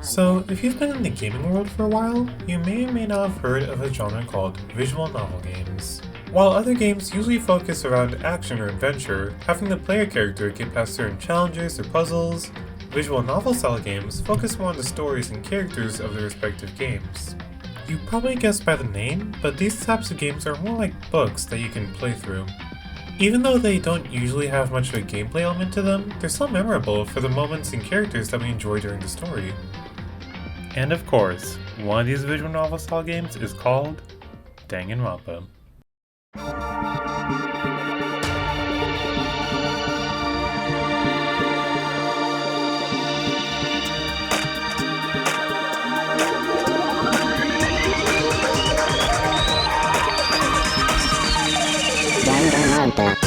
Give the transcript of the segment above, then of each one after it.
So, if you've been in the gaming world for a while, you may or may not have heard of a genre called visual novel games. While other games usually focus around action or adventure, having the player character get past certain challenges or puzzles, visual novel style games focus more on the stories and characters of the respective games. You probably guessed by the name, but these types of games are more like books that you can play through. Even though they don't usually have much of a gameplay element to them, they're still memorable for the moments and characters that we enjoy during the story. And of course, one of these visual novel style games is called Danganronpa. Danganronpa.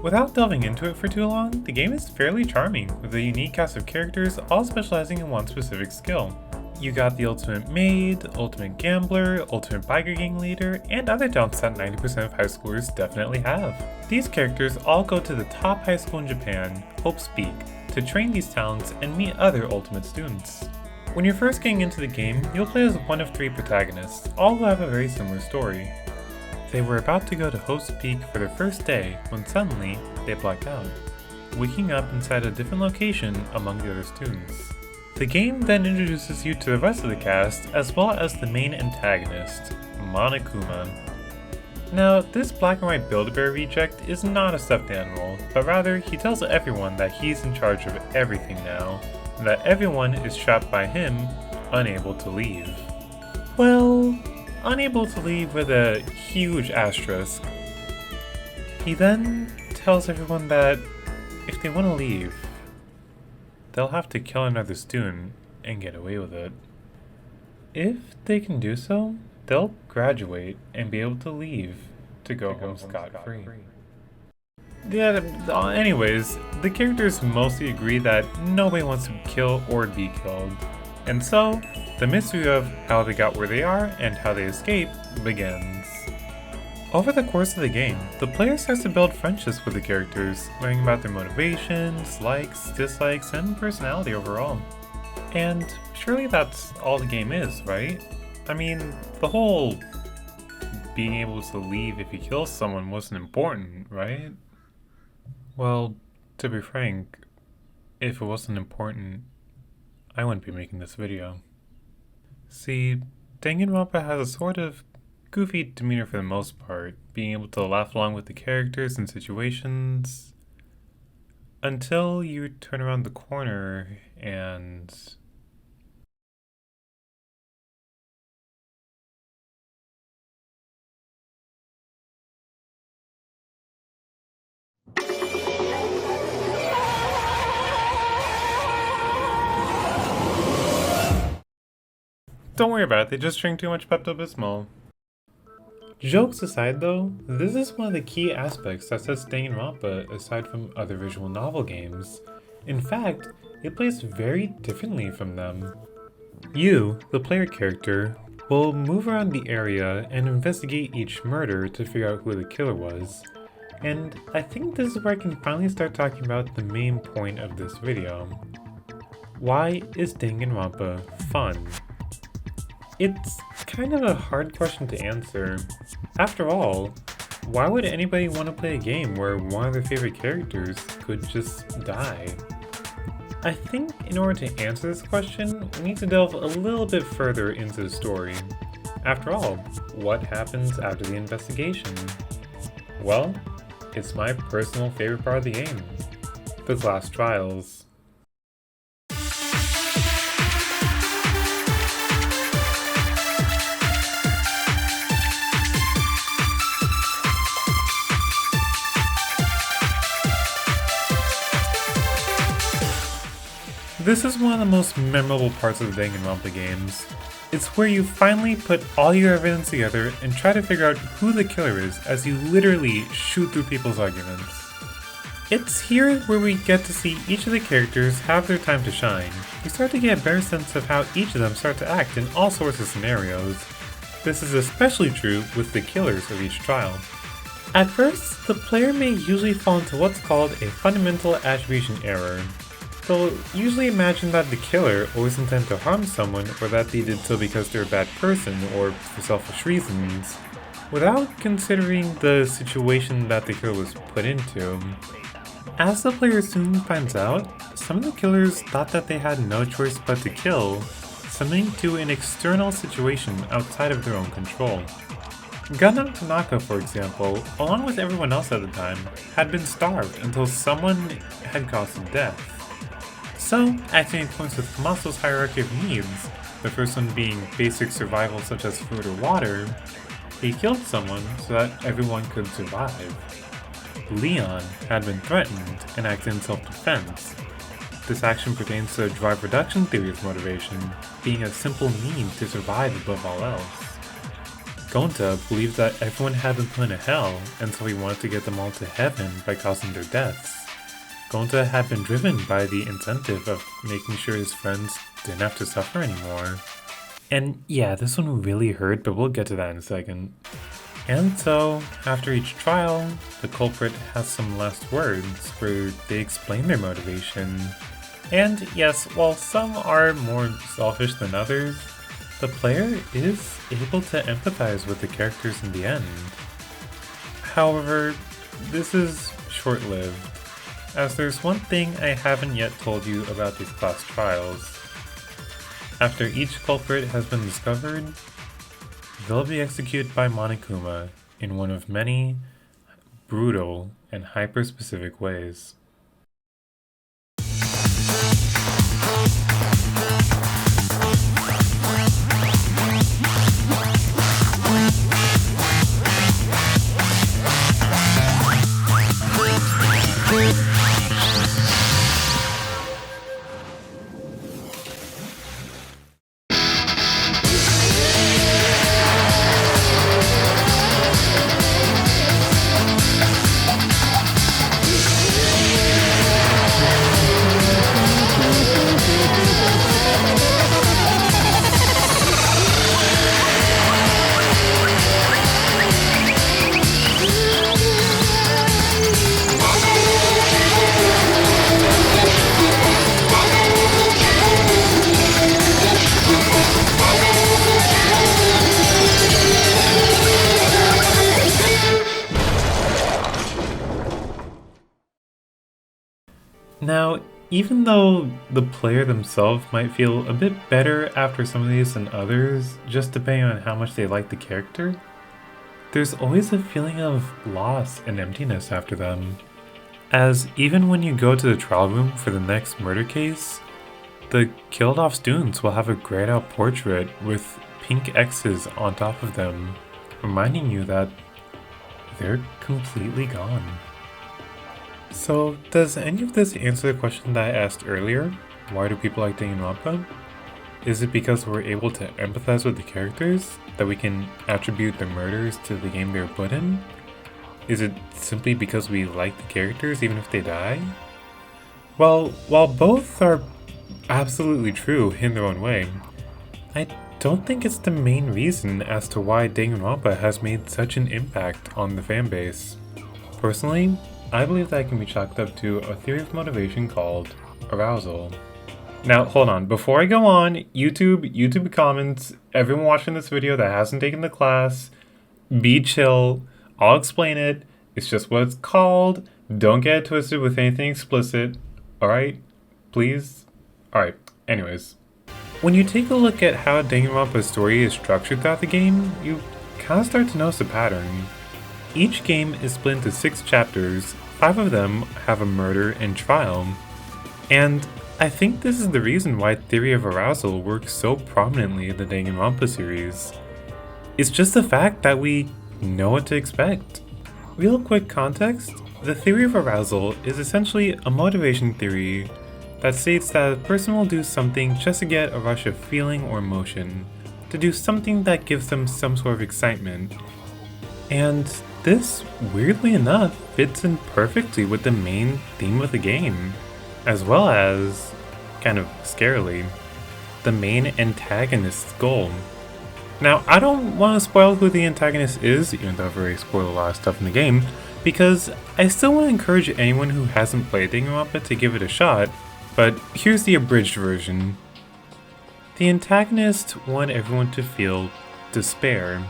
Without delving into it for too long, the game is fairly charming, with a unique cast of characters all specializing in one specific skill. You got the ultimate maid, ultimate gambler, ultimate biker gang leader, and other talents that 90% of high schoolers definitely have. These characters all go to the top high school in Japan, Hope's Peak, to train these talents and meet other ultimate students. When you're first getting into the game, you'll play as one of three protagonists, all who have a very similar story. They were about to go to Hope's Peak for their first day when suddenly they blacked out, waking up inside a different location among the other students. The game then introduces you to the rest of the cast as well as the main antagonist, Monokuma. Now, this black and white Build-A-Bear reject is not a stuffed animal, but rather he tells everyone that he's in charge of everything now, and that everyone is trapped by him, unable to leave. Well, unable to leave with a huge asterisk. He then tells everyone that if they want to leave, they'll have to kill another student and get away with it. If they can do so, they'll graduate and be able to leave to go home scot-free. Yeah, anyways, the characters mostly agree that nobody wants to kill or be killed. And so, the mystery of how they got where they are and how they escape begins. Over the course of the game, the player starts to build friendships with the characters, learning about their motivations, likes, dislikes, and personality overall. And surely that's all the game is, right? I mean, the whole being able to leave if you kill someone wasn't important, right? Well, to be frank, if it wasn't important, I wouldn't be making this video. See, Danganronpa has a sort of goofy demeanor for the most part, being able to laugh along with the characters and situations, until you turn around the corner and... Don't worry about it, they just drink too much Pepto-Bismol. Jokes aside though, this is one of the key aspects that sets Danganronpa aside from other visual novel games. In fact, it plays very differently from them. You, the player character, will move around the area and investigate each murder to figure out who the killer was. And I think this is where I can finally start talking about the main point of this video. Why is Danganronpa fun? It's kind of a hard question to answer. After all, why would anybody want to play a game where one of their favorite characters could just die? I think in order to answer this question, we need to delve a little bit further into the story. After all, what happens after the investigation? Well, it's my personal favorite part of the game, the class trials. This is one of the most memorable parts of the Danganronpa games. It's where you finally put all your evidence together and try to figure out who the killer is as you literally shoot through people's arguments. It's here where we get to see each of the characters have their time to shine. We start to get a better sense of how each of them start to act in all sorts of scenarios. This is especially true with the killers of each trial. At first, the player may usually fall into what's called a fundamental attribution error. They'll usually imagine that the killer always intended to harm someone, or that they did so because they're a bad person or for selfish reasons, without considering the situation that the killer was put into. As the player soon finds out, some of the killers thought that they had no choice but to kill, submitting to an external situation outside of their own control. Gundam Tanaka, for example, along with everyone else at the time, had been starved until someone had caused his death. So, acting in accordance with Masa's hierarchy of needs, the first one being basic survival such as food or water, he killed someone so that everyone could survive. Leon had been threatened and acted in self-defense. This action pertains to the drive reduction theory's motivation, being a simple need to survive above all else. Gonta believed that everyone had been put in hell, and so he wanted to get them all to heaven by causing their deaths. Gonta had been driven by the incentive of making sure his friends didn't have to suffer anymore. And yeah, this one really hurt, but we'll get to that in a second. And so, after each trial, the culprit has some last words where they explain their motivation. And yes, while some are more selfish than others, the player is able to empathize with the characters in the end. However, this is short-lived, as there's one thing I haven't yet told you about these class trials. After each culprit has been discovered, they'll be executed by Monokuma in one of many brutal and hyper-specific ways. Now, even though the player themselves might feel a bit better after some of these than others, just depending on how much they like the character, there's always a feeling of loss and emptiness after them. As even when you go to the trial room for the next murder case, the killed off students will have a grayed out portrait with pink X's on top of them, reminding you that they're completely gone. So, does any of this answer the question that I asked earlier? Why do people like Danganronpa? Is it because we're able to empathize with the characters, that we can attribute the murders to the game they were put in? Is it simply because we like the characters even if they die? Well, while both are absolutely true in their own way, I don't think it's the main reason as to why Danganronpa has made such an impact on the fanbase. Personally, I believe that can be chalked up to a theory of motivation called arousal. Now, hold on. Before I go on, YouTube comments, everyone watching this video that hasn't taken the class, be chill. I'll explain it. It's just what it's called. Don't get it twisted with anything explicit. Alright? Please? Alright. Anyways. When you take a look at how Danganronpa's story is structured throughout the game, you kind of start to notice a pattern. Each game is split into 6 chapters. 5 of them have a murder and trial. And I think this is the reason why theory of arousal works so prominently in the Danganronpa series. It's just the fact that we know what to expect. Real quick context, the theory of arousal is essentially a motivation theory that states that a person will do something just to get a rush of feeling or emotion, to do something that gives them some sort of excitement. And this, weirdly enough, fits in perfectly with the main theme of the game, as well as, kind of scarily, the main antagonist's goal. Now, I don't want to spoil who the antagonist is, even though I've already spoiled a lot of stuff in the game, because I still want to encourage anyone who hasn't played Danganronpa to give it a shot, but here's the abridged version. The antagonist wanted everyone to feel despair.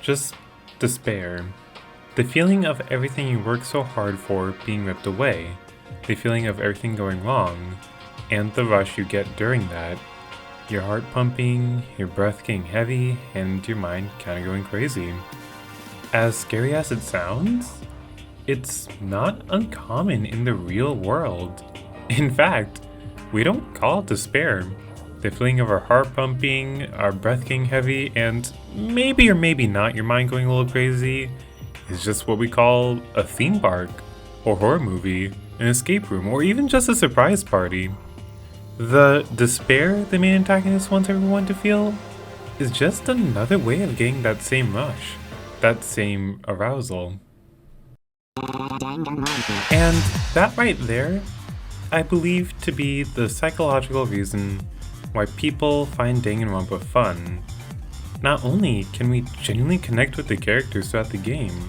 Just despair. The feeling of everything you worked so hard for being ripped away. The feeling of everything going wrong. And the rush you get during that. Your heart pumping, your breath getting heavy, and your mind kinda going crazy. As scary as it sounds, it's not uncommon in the real world. In fact, we don't call it despair. The feeling of our heart pumping, our breath getting heavy, and maybe or maybe not your mind going a little crazy is just what we call a theme park, or horror movie, an escape room, or even just a surprise party. The despair the main antagonist wants everyone to feel is just another way of getting that same rush, that same arousal. And that right there, I believe to be the psychological reason why people find Danganronpa fun. Not only can we genuinely connect with the characters throughout the game,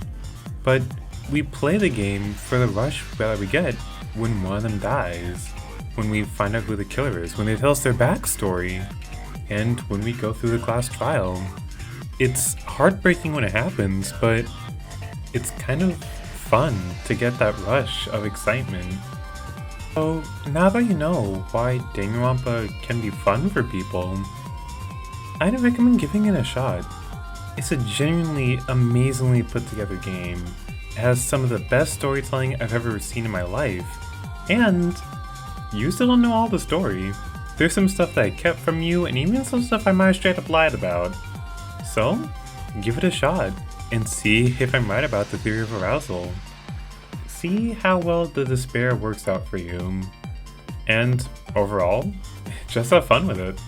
but we play the game for the rush that we get when one of them dies, when we find out who the killer is, when they tell us their backstory, and when we go through the class trial. It's heartbreaking when it happens, but it's kind of fun to get that rush of excitement. So now that you know why Danganronpa can be fun for people, I'd recommend giving it a shot. It's a genuinely amazingly put together game. It has some of the best storytelling I've ever seen in my life, and you still don't know all the story. There's some stuff that I kept from you, and even some stuff I might have straight up lied about. So, give it a shot, and see if I'm right about the theory of arousal. See how well the despair works out for you. And overall, just have fun with it.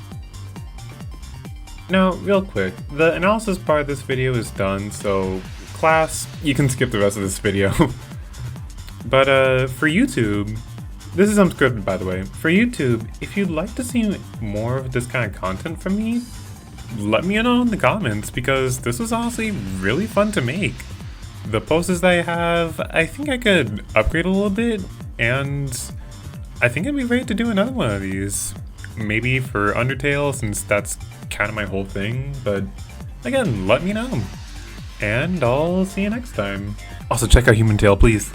Now, real quick, the analysis part of this video is done, so class, you can skip the rest of this video. But for YouTube, this is unscripted by the way. For YouTube, if you'd like to see more of this kind of content from me, let me know in the comments, because this was honestly really fun to make. The poses that I have, I think I could upgrade a little bit, and I think I'd be ready to do another one of these. Maybe for Undertale, since that's kind of my whole thing, but again, let me know. And I'll see you next time. Also, check out Human Tail, please.